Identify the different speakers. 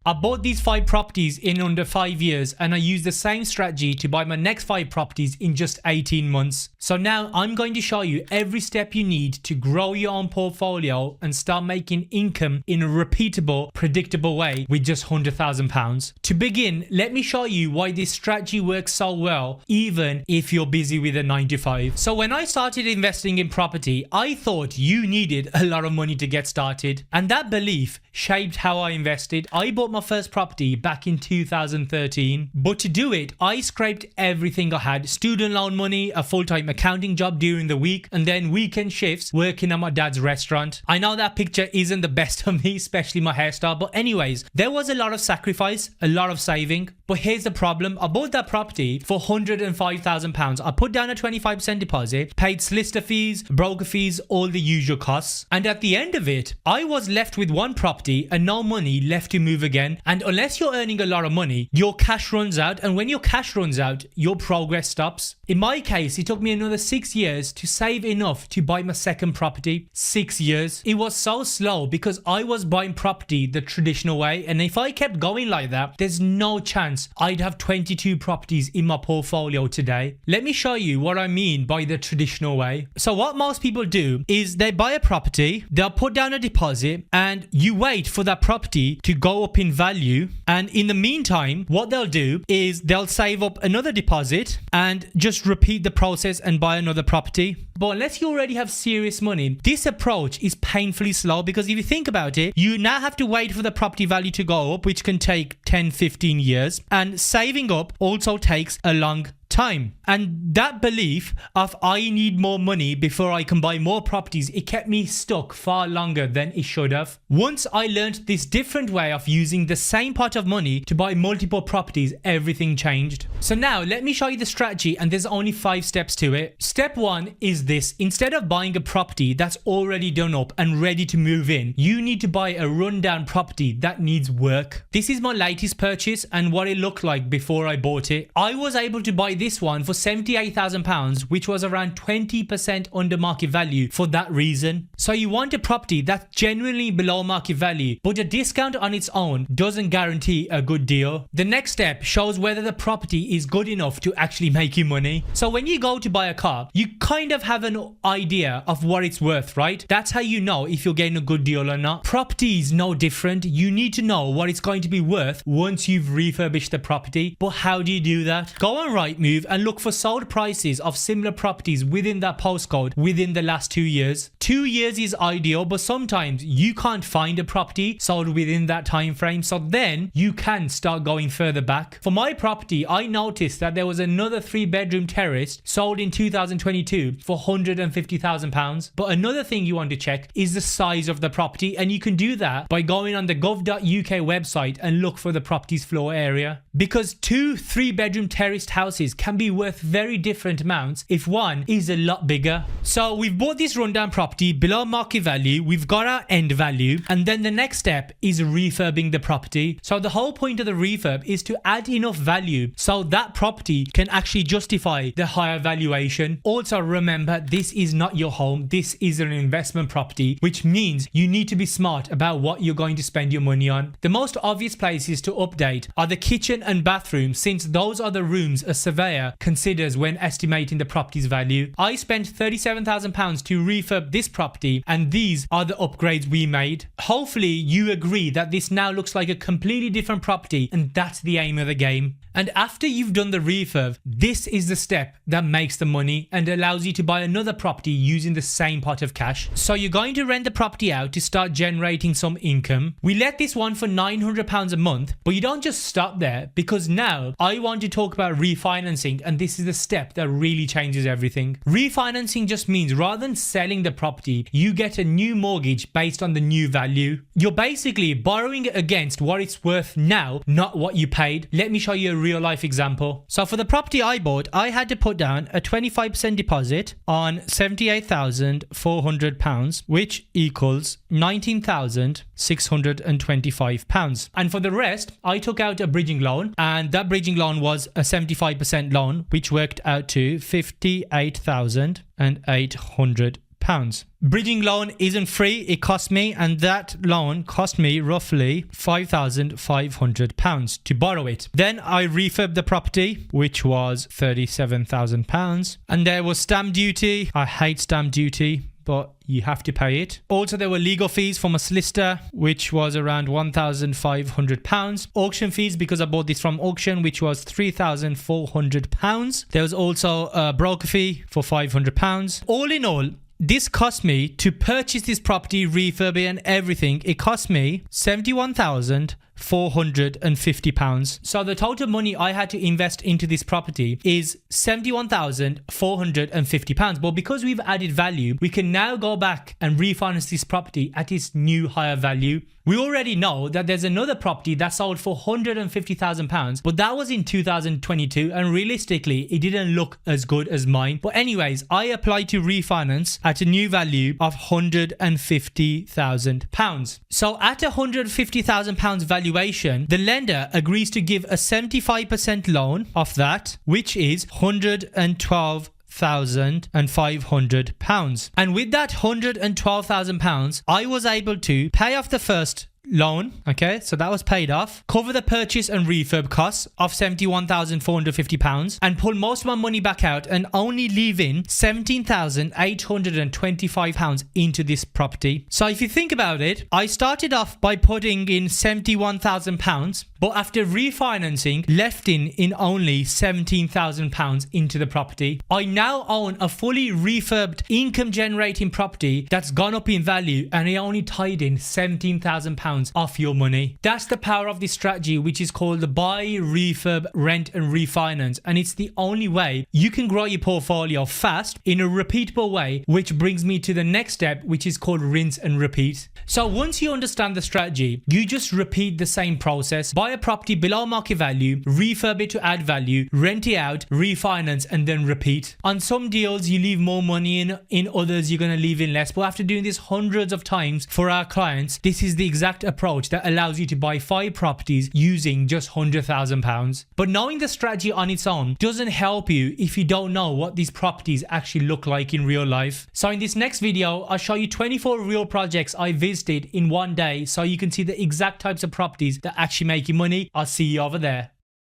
Speaker 1: I bought these 5 properties in under 5 years, and I used the same strategy to buy my next 5 properties in just 18 months. So now I'm going to show you every step you need to grow your own portfolio and start making income in a repeatable, predictable way with just £100,000. To begin, let me show you why this strategy works so well, even if you're busy with a 9 to 5. So when I started investing in property, I thought you needed a lot of money to get started, and that belief shaped how I invested. I bought my first property back in 2013, but to do it, I scraped everything I had: student loan money, a full-time accounting job during the week, and then weekend shifts working at my dad's restaurant. I know that picture isn't the best of me, especially my hairstyle, but anyways, there was a lot of sacrifice, a lot of saving. But here's the problem: I bought that property for £105,000. I put down a 25% deposit, paid solicitor fees, broker fees, all the usual costs, and at the end of it, I was left with one property and no money left to move again. And unless you're earning a lot of money, your cash runs out, and when your cash runs out, your progress stops. In my case, it took me another 6 years to save enough to buy my second property. 6 years. It was so slow because I was buying property the traditional way, and if I kept going like that, there's no chance I'd have 22 properties in my portfolio today. Let me show you what I mean by the traditional way. So what most people do is they buy a property, they'll put down a deposit, and you wait for that property to go up in value, and in the meantime, what they'll do is they'll save up another deposit and just repeat the process and buy another property. But unless you already have serious money, this approach is painfully slow, because if you think about it, you now have to wait for the property value to go up, which can take 10-15 years, and saving up also takes a long time. And that belief of I need more money before I can buy more properties, it kept me stuck far longer than it should have. Once I learned this different way of using the same pot of money to buy multiple properties, everything changed. So now let me show you the strategy, and there's only 5 steps to it. Step 1 is this: instead of buying a property that's already done up and ready to move in, you need to buy a rundown property that needs work. This is my latest purchase and what it looked like before I bought it. I was able to buy this one for £78,000, which was around 20% under market value for that reason. So you want a property that's genuinely below market value, but a discount on its own doesn't guarantee a good deal. The next step shows whether the property is good enough to actually make you money. So when you go to buy a car, you kind of have an idea of what it's worth, right? That's how you know if you're getting a good deal or not. Property is no different. You need to know what it's going to be worth once you've refurbished the property. But how do you do that? Go on Rightmove and look for sold prices of similar properties within that postcode within the last 2 years. 2 years is ideal, but sometimes you can't find a property sold within that time frame, so then you can start going further back. For my property, I noticed that there was another 3-bedroom terrace sold in 2022 for £150,000. But another thing you want to check is the size of the property, and you can do that by going on the gov.uk website and look for the property's floor area, because 2 3-bedroom terraced houses can be worth very different amounts if one is a lot bigger. So we've bought this rundown property below market value, we've got our end value, and then the next step is refurbing the property. So the whole point of the refurb is to add enough value so that property can actually justify the higher valuation. Also remember, this is not your home, this is an investment property, which means you need to be smart about what you're going to spend your money on. The most obvious places to update are the kitchen and bathroom, since those are the rooms a surveyor considers when estimating the property's value. I spent £37,000 to refurb this property, and these are the upgrades we made. Hopefully you agree that this now looks like a completely different property, and that's the aim of the game. And after you've done the refurb, this is the step that makes the money and allows you to buy another property using the same pot of cash. So you're going to rent the property out to start generating some income. We let this one for £900 a month, but you don't just stop there, because now I want to talk about refinancing, and this is the step that really changes everything. Refinancing just means rather than selling the property, you get a new mortgage based on the new value. You're basically borrowing against what it's worth now, not what you paid. Let me show you a real life example. So for the property I bought, I had to put down a 25% deposit on £78,400, which equals £19,625. And for the rest, I took out a bridging loan, and that bridging loan was a 75% loan, which worked out to £58,800. pounds. Bridging loan isn't free, it cost me, and that loan cost me roughly £5,500 to borrow it. Then I refurbed the property, which was £37,000, and there was stamp duty. I hate stamp duty, but you have to pay it. Also, there were legal fees from a solicitor, which was around £1,500. Auction fees, because I bought this from auction, which was £3,400. There was also a broker fee for £500. All in all, this cost me to purchase this property, refurb it and everything. It cost me £71,450. So the total money I had to invest into this property is £71,450. But because we've added value, we can now go back and refinance this property at its new higher value. We already know that there's another property that sold for £150,000, but that was in 2022, and realistically, it didn't look as good as mine. But anyways, I applied to refinance at a new value of £150,000. So at £150,000 valuation, the lender agrees to give a 75% loan of that, which is £112,500. And with that £112,000, I was able to pay off the first loan, okay, so that was paid off, cover the purchase and refurb costs of £71,450, and pull most of my money back out and only leave in £17,825 into this property. So if you think about it, I started off by putting in £71,000, but after refinancing, left in only £17,000 into the property. I now own a fully refurbed income generating property that's gone up in value, and I only tied in £17,000 off your money. That's the power of this strategy, which is called the buy, refurb, rent and refinance, and it's the only way you can grow your portfolio fast in a repeatable way, which brings me to the next step, which is called rinse and repeat. So once you understand the strategy, you just repeat the same process. Buy a property below market value, refurb it to add value, rent it out, refinance, and then repeat. On some deals you leave more money in others you're going to leave in less, but after doing this hundreds of times for our clients, this is the exact approach that allows you to buy 5 properties using just £100,000. But knowing the strategy on its own doesn't help you if you don't know what these properties actually look like in real life. So in this next video, I'll show you 24 real projects I visited in one day so you can see the exact types of properties that actually make you money. I'll see you over there.